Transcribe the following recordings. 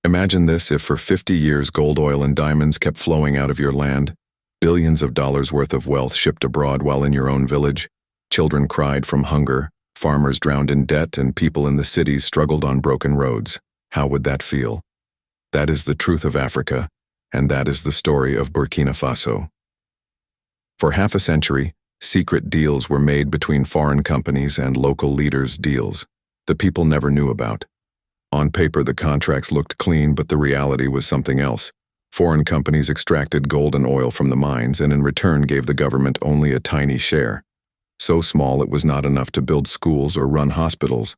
Imagine this: if for 50 years gold, oil, and diamonds kept flowing out of your land, billions of dollars worth of wealth shipped abroad while in your own village, children cried from hunger, farmers drowned in debt, and people in the cities struggled on broken roads. How would that feel? That is the truth of Africa, and that is the story of Burkina Faso. For half a century, secret deals were made between foreign companies and local leaders, deals the people never knew about. On paper, the contracts looked clean, but the reality was something else. Foreign companies extracted gold and oil from the mines and in return gave the government only a tiny share. So small it was not enough to build schools or run hospitals.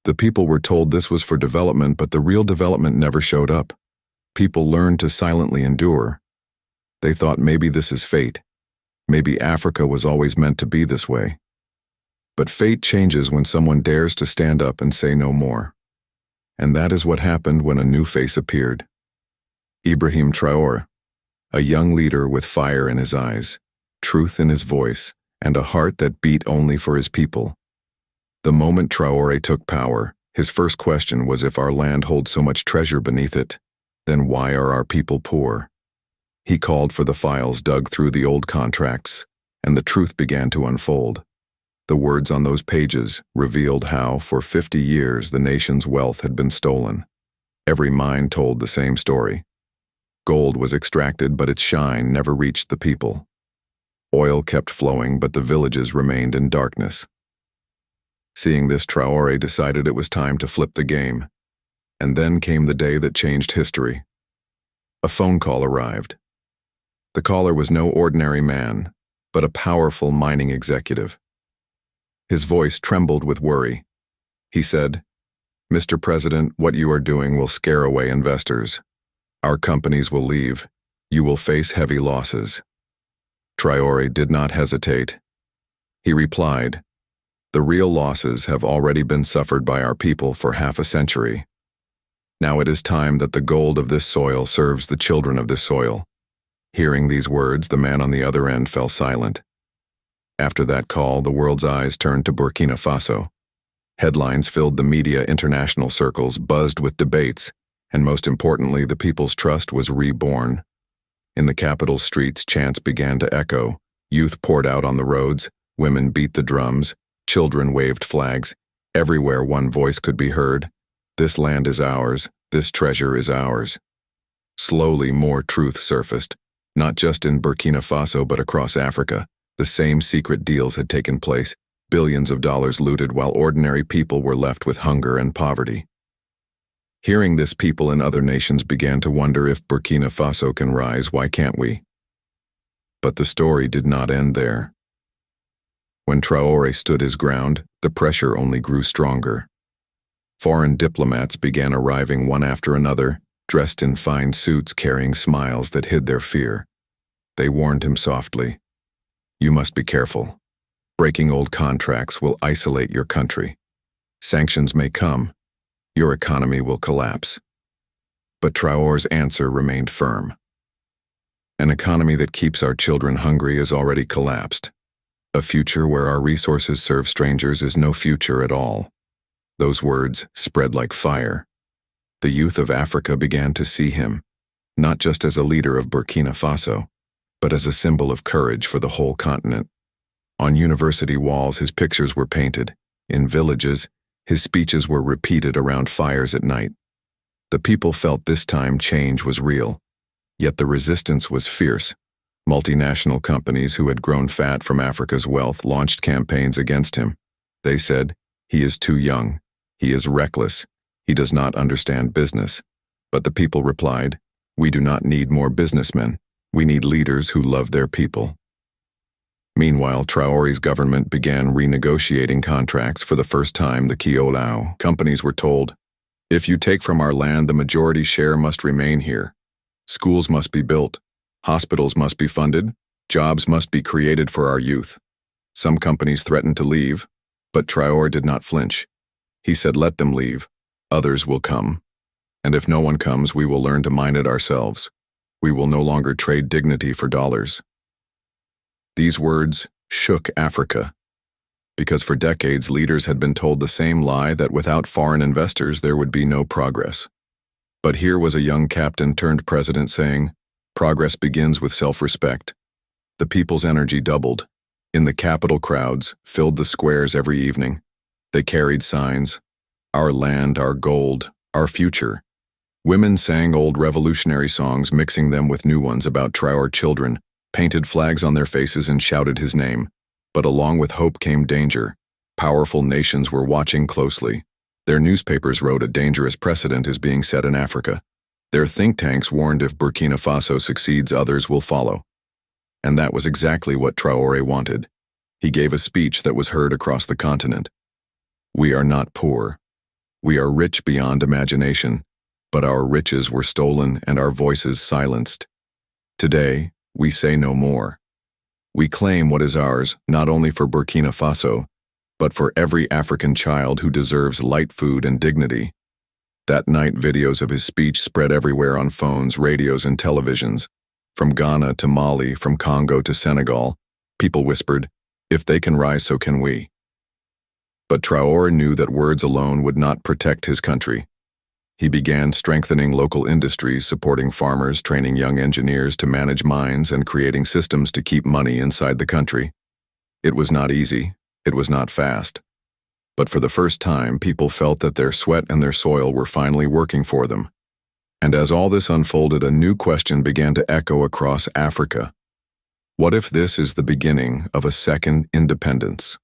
The people were told this was for development, but the real development never showed up. People learned to silently endure. They thought maybe this is fate. Maybe Africa was always meant to be this way. But fate changes when someone dares to stand up and say no more. And that is what happened when a new face appeared. Ibrahim Traoré, a young leader with fire in his eyes, truth in his voice, and a heart that beat only for his people. The moment Traoré took power, his first question was, if our land holds so much treasure beneath it, then why are our people poor? He called for the files, dug through the old contracts, and the truth began to unfold. The words on those pages revealed how, for 50 years, the nation's wealth had been stolen. Every mine told the same story. Gold was extracted, but its shine never reached the people. Oil kept flowing, but the villages remained in darkness. Seeing this, Traoré decided it was time to flip the game. And then came the day that changed history. A phone call arrived. The caller was no ordinary man, but a powerful mining executive. His voice trembled with worry. He said, "Mr. President, what you are doing will scare away investors. Our companies will leave. You will face heavy losses." Traoré did not hesitate. He replied, "The real losses have already been suffered by our people for half a century. Now it is time that the gold of this soil serves the children of this soil." Hearing these words, the man on the other end fell silent. After that call, the world's eyes turned to Burkina Faso. Headlines filled the media, international circles buzzed with debates, and most importantly, the people's trust was reborn. In the capital's streets, chants began to echo. Youth poured out on the roads, women beat the drums, children waved flags. Everywhere one voice could be heard: "This land is ours, this treasure is ours." Slowly, more truth surfaced, not just in Burkina Faso but across Africa. The same secret deals had taken place, billions of dollars looted while ordinary people were left with hunger and poverty. Hearing this, people in other nations began to wonder, if Burkina Faso can rise, why can't we? But the story did not end there. When Traoré stood his ground, the pressure only grew stronger. Foreign diplomats began arriving one after another, dressed in fine suits, carrying smiles that hid their fear. They warned him softly, "You must be careful. Breaking old contracts will isolate your country. Sanctions may come. Your economy will collapse." But Traoré's answer remained firm. "An economy that keeps our children hungry is already collapsed. A future where our resources serve strangers is no future at all." Those words spread like fire. The youth of Africa began to see him, not just as a leader of Burkina Faso, but as a symbol of courage for the whole continent. On university walls, his pictures were painted. In villages, his speeches were repeated around fires at night. The people felt this time change was real. Yet the resistance was fierce. Multinational companies who had grown fat from Africa's wealth launched campaigns against him. They said, "He is too young. He is reckless. He does not understand business." But the people replied, "We do not need more businessmen. We need leaders who love their people." Meanwhile, Traoré's government began renegotiating contracts. For the first time, the Kiolao companies were told, "If you take from our land, the majority share must remain here. Schools must be built, hospitals must be funded, jobs must be created for our youth." Some companies threatened to leave, but Traoré did not flinch. He said, "Let them leave. Others will come. And if no one comes, we will learn to mine it ourselves. We will no longer trade dignity for dollars." These words shook Africa, because for decades leaders had been told the same lie, that without foreign investors there would be no progress. But here was a young captain turned president saying, "Progress begins with self-respect." The people's energy doubled. In the capital, crowds filled the squares every evening. They carried signs, "Our land, our gold, our future." Women sang old revolutionary songs, mixing them with new ones about Traoré. Children painted flags on their faces and shouted his name. But along with hope came danger. Powerful nations were watching closely. Their newspapers wrote a dangerous precedent is being set in Africa. Their think tanks warned if Burkina Faso succeeds, others will follow. And that was exactly what Traoré wanted. He gave a speech that was heard across the continent. "We are not poor. We are rich beyond imagination, but our riches were stolen and our voices silenced. Today, we say no more. We claim what is ours, not only for Burkina Faso, but for every African child who deserves light food and dignity." That night, videos of his speech spread everywhere on phones, radios, and televisions. From Ghana to Mali, from Congo to Senegal, people whispered, "If they can rise, so can we." But Traoré knew that words alone would not protect his country. He began strengthening local industries, supporting farmers, training young engineers to manage mines, and creating systems to keep money inside the country. It was not easy. It was not fast. But for the first time, people felt that their sweat and their soil were finally working for them. And as all this unfolded, a new question began to echo across Africa. What if this is the beginning of a second independence?